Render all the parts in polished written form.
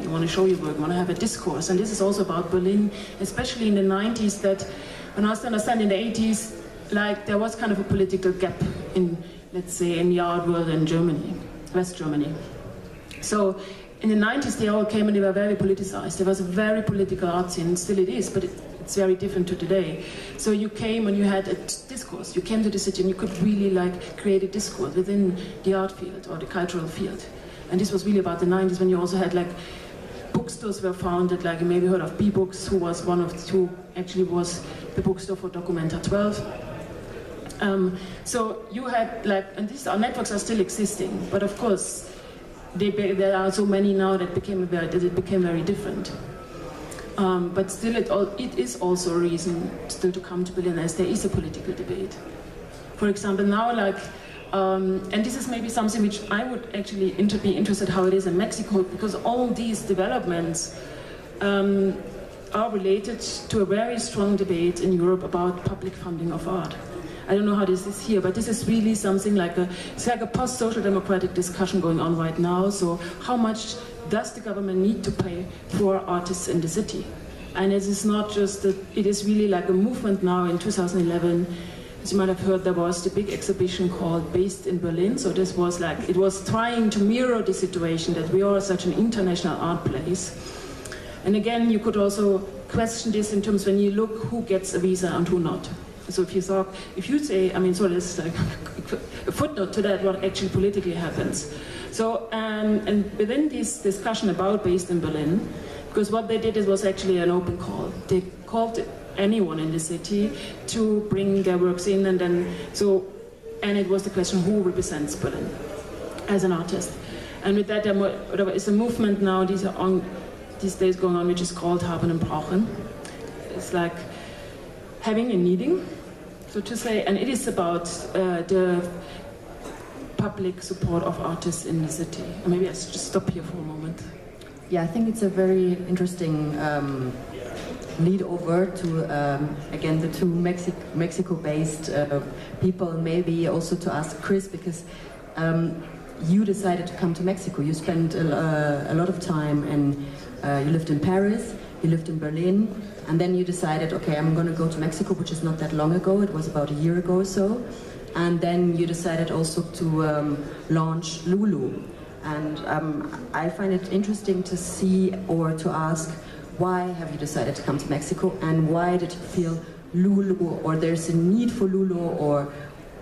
you want to show your work, you want to have a discourse. And this is also about Berlin, especially in the 90s, that when I understand in the 80s, like there was kind of a political gap in, let's say, in the art world in Germany, West Germany. So in the 90s, they all came and they were very politicized. There was a very political art scene, still it is, but it's very different to today. So you came and you had a discourse. You came to the city and you could really like create a discourse within the art field or the cultural field. And this was really about the 90s, when you also had like bookstores were founded, like you maybe heard of B-Books, who was one of the two, actually was the bookstore for Documenta 12. So you had like, and these networks are still existing, but of course, there are so many now that it became very different. But still, it is also a reason still to come to Berlin, as there is a political debate. For example, now, like, and this is maybe something which I would actually be interested how it is in Mexico, because all these developments are related to a very strong debate in Europe about public funding of art. I don't know how this is here, but this is really something like it's like a post-social democratic discussion going on right now. So how much does the government need to pay for artists in the city? And it is not just that, it is really like a movement now in 2011. As you might have heard, there was the big exhibition called Based in Berlin. So this was like, it was trying to mirror the situation that we are such an international art place. And again, you could also question this in terms when you look who gets a visa and who not. So if you say, I mean, so there's like a footnote to that, what actually politically happens. So, and within this discussion about Based in Berlin, because what they did was actually an open call. They called anyone in the city to bring their works in, and then, and it was the question, who represents Berlin as an artist? And with that, there is a movement now, these days going on, which is called Haben und Brauchen. It's like having and needing, so to say, and it is about the public support of artists in the city. And maybe I just stop here for a moment. Yeah, I think it's a very interesting lead over to, again, the two Mexico-based people, maybe also to ask Chris, because you decided to come to Mexico. You spent a lot of time, and you lived in Paris, you lived in Berlin, and then you decided, okay, I'm going to go to Mexico, which is not that long ago. It was about a year ago or so. And then you decided also to launch Lulu. And I find it interesting to see or to ask, why have you decided to come to Mexico, and why did you feel Lulu, or there's a need for Lulu, or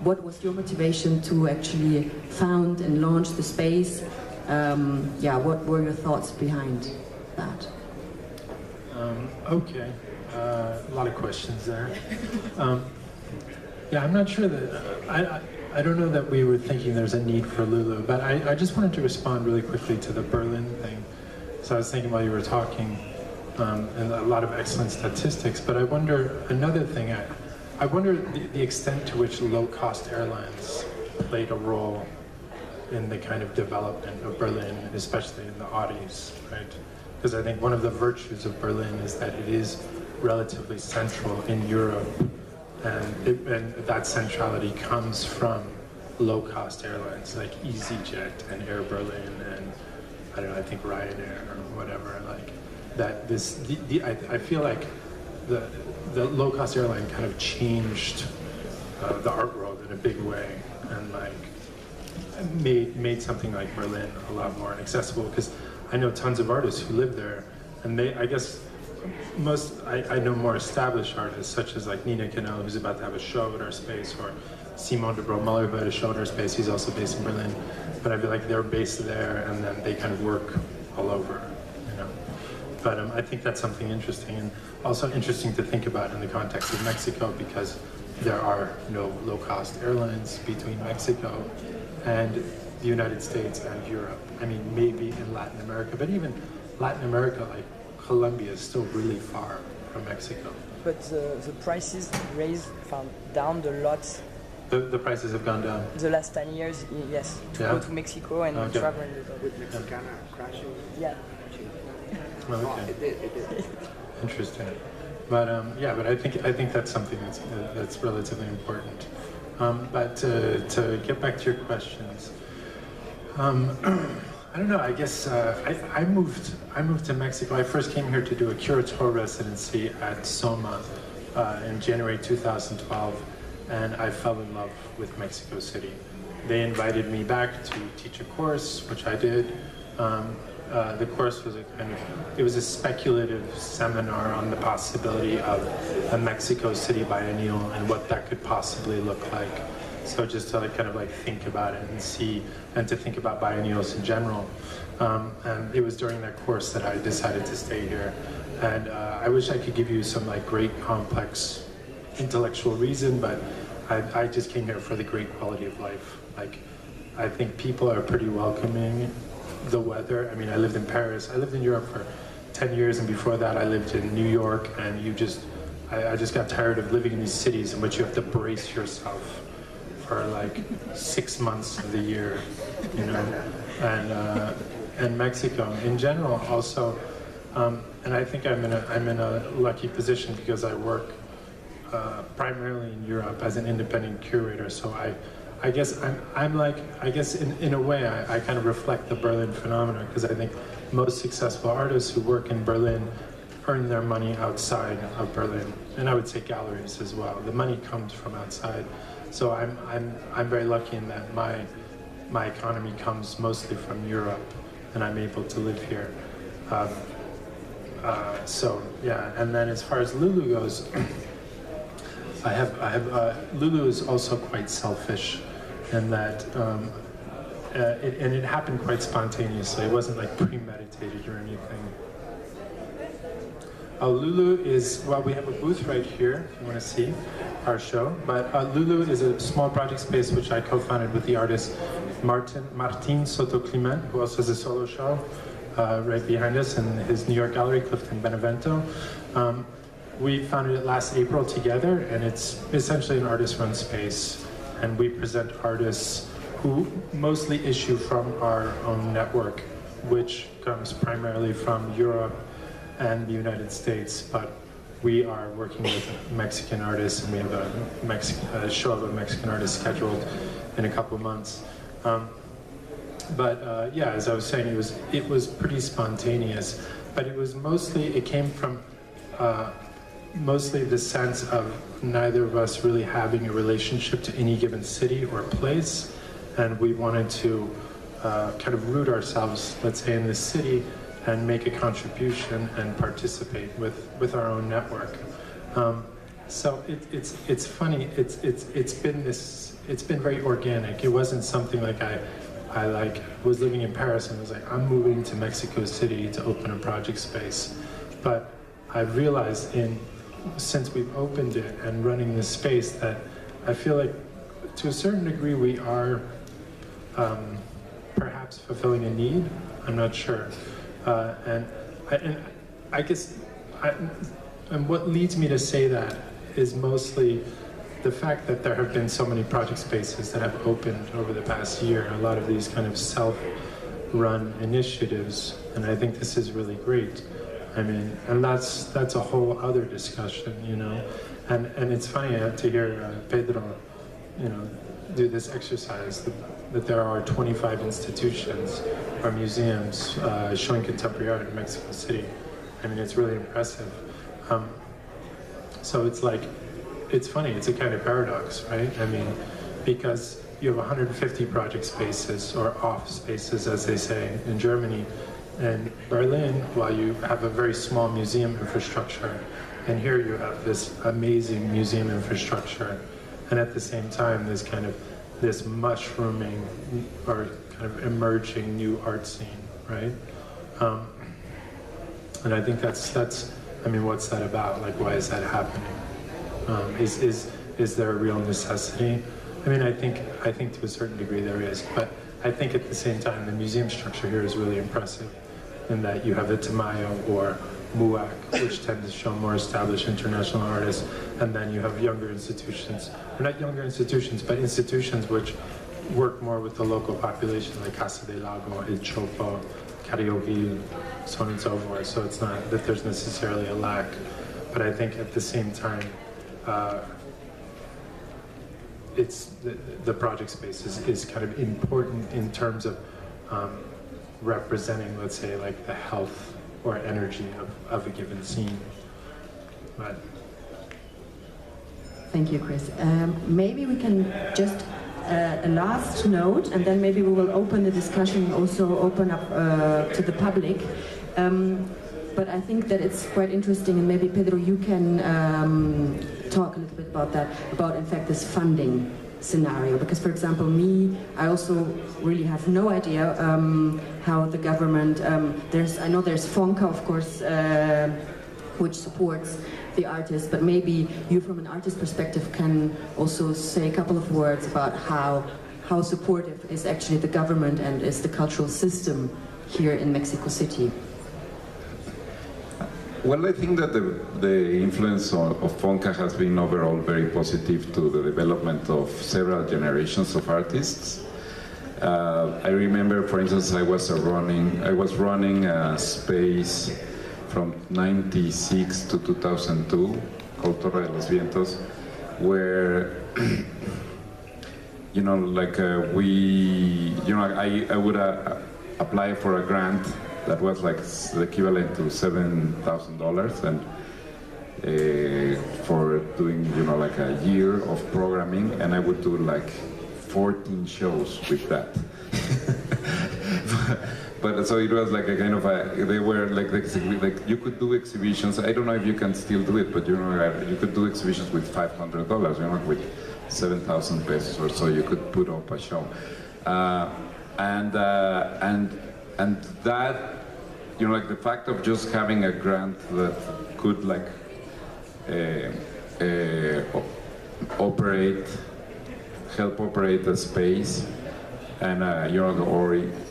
what was your motivation to actually found and launch the space? Yeah, what were your thoughts behind that? Okay, a lot of questions there. Yeah, I'm not sure that, I don't know that we were thinking there's a need for Lulu, but I just wanted to respond really quickly to the Berlin thing. So I was thinking while you were talking, and a lot of excellent statistics, but I wonder, another thing, I wonder the extent to which low-cost airlines played a role in the kind of development of Berlin, especially in the Audis, right? Because I think one of the virtues of Berlin is that it is relatively central in Europe, and that centrality comes from low-cost airlines like EasyJet and Air Berlin and, I don't know, I think Ryanair or whatever, like that. I feel like the low-cost airline kind of changed the art world in a big way, and like made something like Berlin a lot more inaccessible, because I know tons of artists who live there, and I guess I know more established artists, such as like Nina Canel, who's about to have a show at our space, or Simon de Bromuller, who had a show at our space. He's also based in Berlin, but I feel like they're based there, and then they kind of work all over, you know. But I think that's something interesting, and also interesting to think about in the context of Mexico, because there are no low-cost airlines between Mexico and the United States and Europe. I mean, maybe in Latin America, but even Latin America, like Colombia, is still really far from Mexico. But the prices raised down a lot. The prices have gone down? The last 10 years, yes. To go to Mexico and travel. With Mexicana crashing? Yeah. Oh, okay. Interesting. But yeah, but I think that's something that's relatively important. But to get back to your questions, I don't know. I guess I moved to Mexico. I first came here to do a curator residency at Soma in January 2012, and I fell in love with Mexico City. They invited me back to teach a course, which I did. The course was it was a speculative seminar on the possibility of a Mexico City biennial and what that could possibly look like. So just to think about it and see, and to think about biennials in general. And it was during that course that I decided to stay here. And I wish I could give you some great complex intellectual reason, but I just came here for the great quality of life. I think people are pretty welcoming. The weather, I mean, I lived in Paris. I lived in Europe for 10 years, and before that I lived in New York, and I just got tired of living in these cities in which you have to brace yourself for 6 months of the year, you know, and Mexico in general also, and I think I'm in a lucky position because I work primarily in Europe as an independent curator, so I guess in a way I kind of reflect the Berlin phenomenon, because I think most successful artists who work in Berlin earn their money outside of Berlin, and I would say galleries as well. The money comes from outside. So I'm very lucky in that my economy comes mostly from Europe, and I'm able to live here. So yeah, and then as far as Lulu goes, I have Lulu is also quite selfish, in that it happened quite spontaneously. It wasn't premeditated or anything. Lulu is, well, we have a booth right here if you want to see our show, but Lulu is a small project space which I co-founded with the artist Martin Soto Climent, who also has a solo show right behind us in his New York gallery, Clifton Benevento. We founded it last April together, and it's essentially an artist-run space, and we present artists who mostly issue from our own network, which comes primarily from Europe and the United States, but we are working with Mexican artists, and we have a show of a Mexican artist scheduled in a couple months. Yeah, as I was saying, it was pretty spontaneous, but it came from mostly the sense of neither of us really having a relationship to any given city or place, and we wanted to kind of root ourselves, let's say, in this city and make a contribution and participate with our own network. So it's funny. It's been very organic. It wasn't something I was living in Paris and was like, I'm moving to Mexico City to open a project space. But I've realized since we've opened it and running this space that I feel like to a certain degree we are perhaps fulfilling a need. I'm not sure. And I guess what leads me to say that is mostly the fact that there have been so many project spaces that have opened over the past year, a lot of these kind of self-run initiatives, and I think this is really great. I mean, and that's a whole other discussion, you know. And it's funny to hear Pedro, you know, do this exercise that there are 25 institutions or museums showing contemporary art in Mexico City. I mean, it's really impressive. So it's funny, it's a kind of paradox, right? I mean, because you have 150 project spaces, or off spaces as they say in Germany, and Berlin, while you have a very small museum infrastructure, and here you have this amazing museum infrastructure, and at the same time there's kind of this mushrooming or kind of emerging new art scene, right? And I think that's I mean, what's that about? Like, why is that happening? Is there a real necessity? I mean, I think to a certain degree there is, but I think at the same time the museum structure here is really impressive, in that you have the Tamayo or MUAC, which tend to show more established international artists, and then you have younger institutions, or not younger institutions, but institutions which work more with the local population, like Casa del Lago, El Chopo, Carrioville, so on and so forth. So it's not that there's necessarily a lack, but I think at the same time, it's the project space is kind of important in terms of representing, let's say, like the health or energy of a given scene. But thank you, Chris. Maybe we can just a last note, and then maybe we will open the discussion, also open up to the public. But I think that it's quite interesting, and maybe Pedro, you can talk a little bit about that, about in fact this funding scenario. Because, for example, I also really have no idea how the government. I know there's FONCA, of course, which supports the artist, but maybe you, from an artist perspective, can also say a couple of words about how supportive is actually the government and is the cultural system here in Mexico City. Well, I think that the influence of FONCA has been overall very positive to the development of several generations of artists. I remember, for instance, I was running a space from 96 to 2002 called Torre de los Vientos, where I would apply for a grant that was like the equivalent to $7,000, and for doing like a year of programming, and I would do like 14 shows with that. But so it was like a kind of they were like you could do exhibitions. I don't know if you can still do it, but you could do exhibitions with $500, with 7,000 pesos or so. You could put up a show, and that, like the fact of just having a grant that could help operate a space, and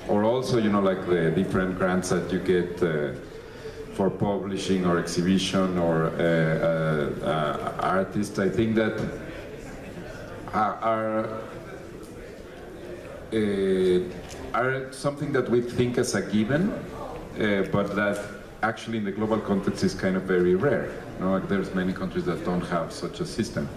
or also like the different grants that you get for publishing or exhibition or artists, I think that are something that we think as a given, but that actually in the global context is kind of very rare. There's many countries that don't have such a system.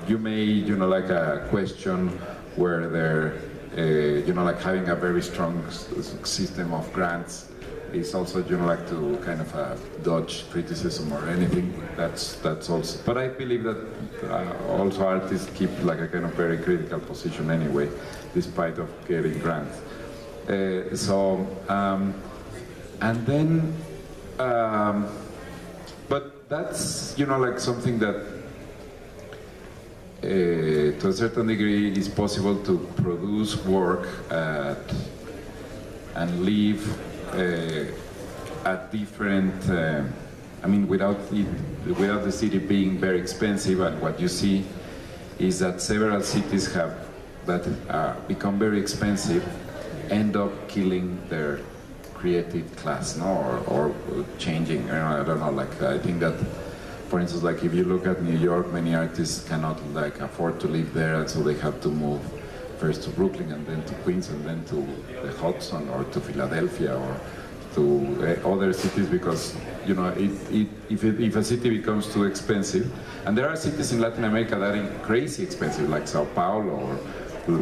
You may, like a question where they're, like having a very strong system of grants is also, like to kind of dodge criticism or anything. That's also. But I believe that also artists keep like a kind of very critical position anyway, despite of getting grants. And then, but that's like something that to a certain degree is possible to produce work and live at different. Without the city being very expensive, and what you see is that several cities that become very expensive end up killing their creative class, or changing. I don't know. I think that, for instance, if you look at New York, many artists cannot afford to live there, and so they have to move first to Brooklyn, and then to Queens, and then to the Hudson, or to Philadelphia, or to other cities, because if a city becomes too expensive, and there are cities in Latin America that are crazy expensive, like Sao Paulo,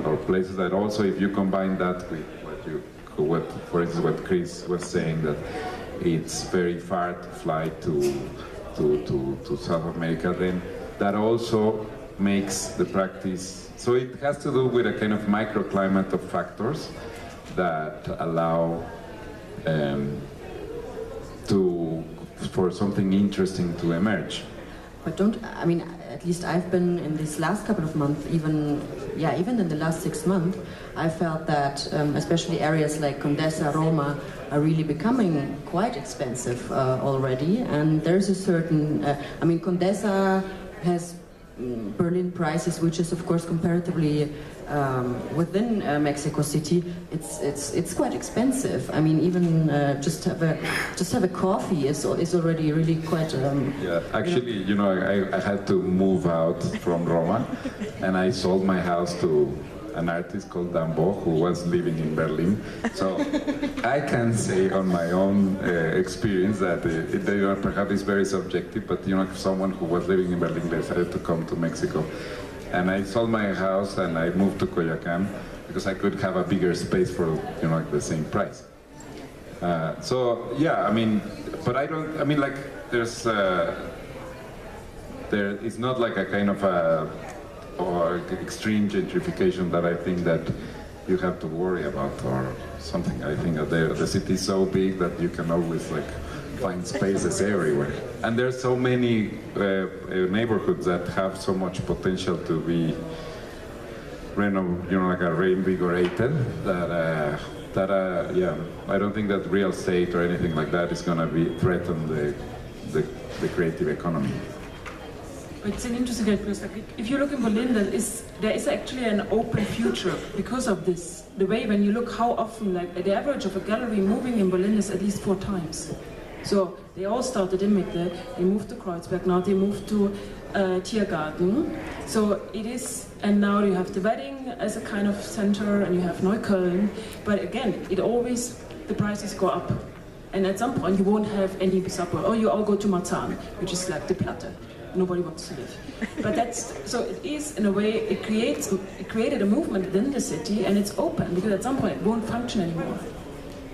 or places that also, if you combine that with for instance, what Chris was saying, that it's very far to fly to South America, then that also makes the practice. So it has to do with a kind of microclimate of factors that allow for something interesting to emerge. But at least I've been in these last couple of months, even in the last 6 months, I felt that especially areas like Condesa, Roma are really becoming quite expensive already. And there's a certain, Condesa has Berlin prices, which is of course comparatively within Mexico City, it's quite expensive. Even just have a coffee is already really quite. Actually, I had to move out from Roma, and I sold my house to an artist called Dambo, who was living in Berlin. So I can say on my own experience that perhaps it's very subjective, but someone who was living in Berlin decided to come to Mexico. And I sold my house and I moved to Coyoacán, because I could have a bigger space for, you know, like the same price. So yeah, I mean, but I don't. I mean, like there's it's not like a kind of or extreme gentrification that I think that you have to worry about or something. I think that the city is so big that you can always like find spaces everywhere, and there's so many neighborhoods that have so much potential to be reinvigorated that yeah, I don't think that real estate or anything like that is going to be threaten the creative economy. It's an interesting because if you look in Berlin, there is actually an open future because of this. The way when you look how often, like the average of a gallery moving in Berlin is at least 4 times. So they all started in Mitte, they moved to Kreuzberg, now they moved to Tiergarten. So it is, and now you have the wedding as a kind of center, and you have Neukölln. But again, it always, the prices go up. And at some point you won't have any suburb. Oh, you all go to Marzahn, which is like the Platte. Nobody wants to live. But that's, so it is, in a way, it created a movement within the city, and it's open, because at some point it won't function anymore.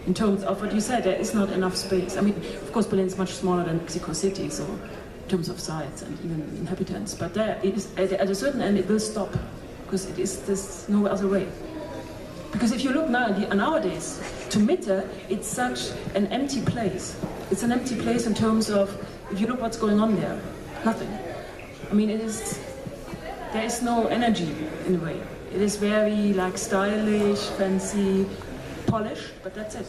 In terms of what you said, there is not enough space. I mean, of course, Berlin is much smaller than Mexico City, so in terms of size and even inhabitants. But there, it is, at a certain end, it will stop, because there's no other way. Because if you look nowadays to Mitte, it's such an empty place. It's an empty place in terms of, if you look what's going on there, nothing. I mean, there is no energy in a way. It is very like stylish, fancy, polished, but that's it.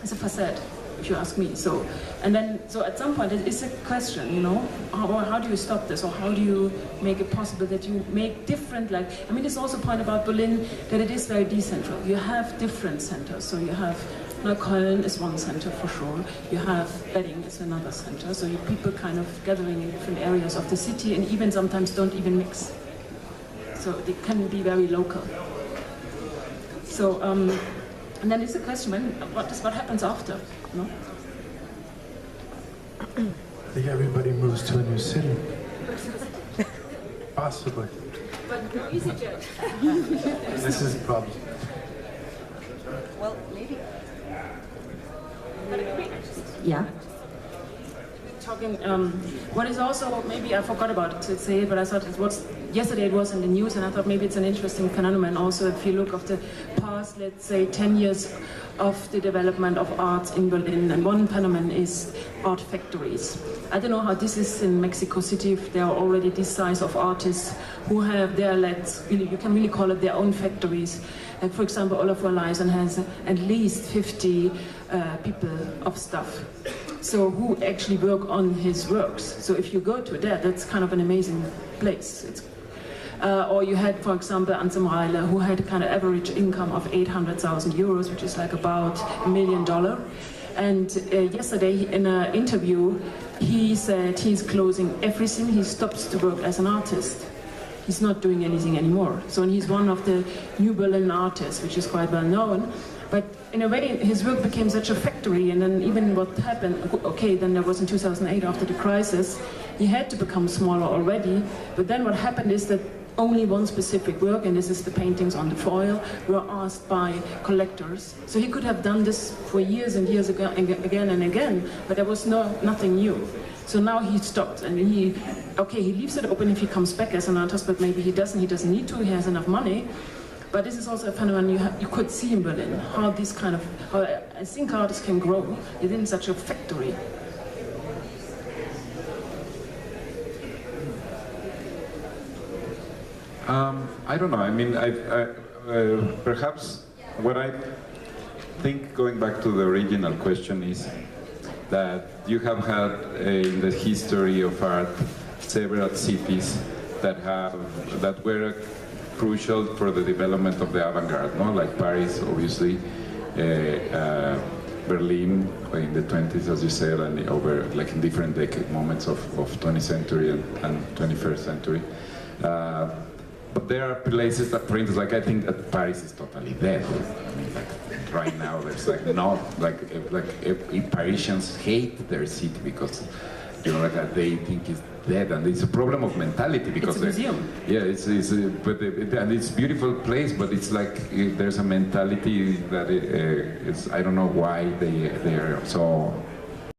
It's a facade, if you ask me. So at some point it is a question, you know, how do you stop this, or how do you make it possible that you make different, like, I mean, there's also a point about Berlin that it is very decentral. You have different centers, so you have Neukölln is one center for sure. You have Wedding is another center. So people kind of gathering in different areas of the city, and even sometimes don't even mix. So they can be very local. So and then it's a question: what happens after? You know? I think everybody moves to a new city. Possibly. But no easy jet. This is the problem. Well, maybe. Yeah. Talking, what is also, maybe I forgot about it to say it, but I thought yesterday it was in the news, and I thought maybe it's an interesting phenomenon also if you look of the past, let's say, 10 years of the development of art in Berlin, and one phenomenon is art factories. I don't know how this is in Mexico City, if there are already this size of artists who have their, you can really call it their own factories. Like, for example, Olafur Eliasson has at least 50 people of stuff. So who actually work on his works. So if you go to that, that's kind of an amazing place. Or you had, for example, Anselm Reiler, who had a kind of average income of 800,000 euros, which is like about $1 million. And yesterday, in an interview, he said he's closing everything. He stops to work as an artist. He's not doing anything anymore. So he's one of the New Berlin artists, which is quite well known. But in a way, his work became such a factory, and then even what happened, okay, then there was in 2008, after the crisis, he had to become smaller already, but then what happened is that only one specific work, and this is the paintings on the foil, were asked by collectors. So he could have done this for years and years ago, again and again, but there was nothing new. So now he stopped, and he leaves it open if he comes back as an artist, but maybe he doesn't need to, he has enough money. But this is also a phenomenon you could see in Berlin, how this kind of, how I think artists can grow within such a factory. I don't know. I mean, perhaps what I think, going back to the original question, is that you have had in the history of art several cities that were crucial for the development of the avant-garde, no? Like Paris, obviously, Berlin in the 20s, as you said, and over like in different moments of 20th century and 21st century. But there are places that, for instance, like I think that Paris is totally dead. I mean, like right now, there's like Parisians hate their city because you know, like they think it's dead, and it's a problem of mentality because it's a museum. yeah, and it's a beautiful place, but it's like there's a mentality that it's, I don't know why they are so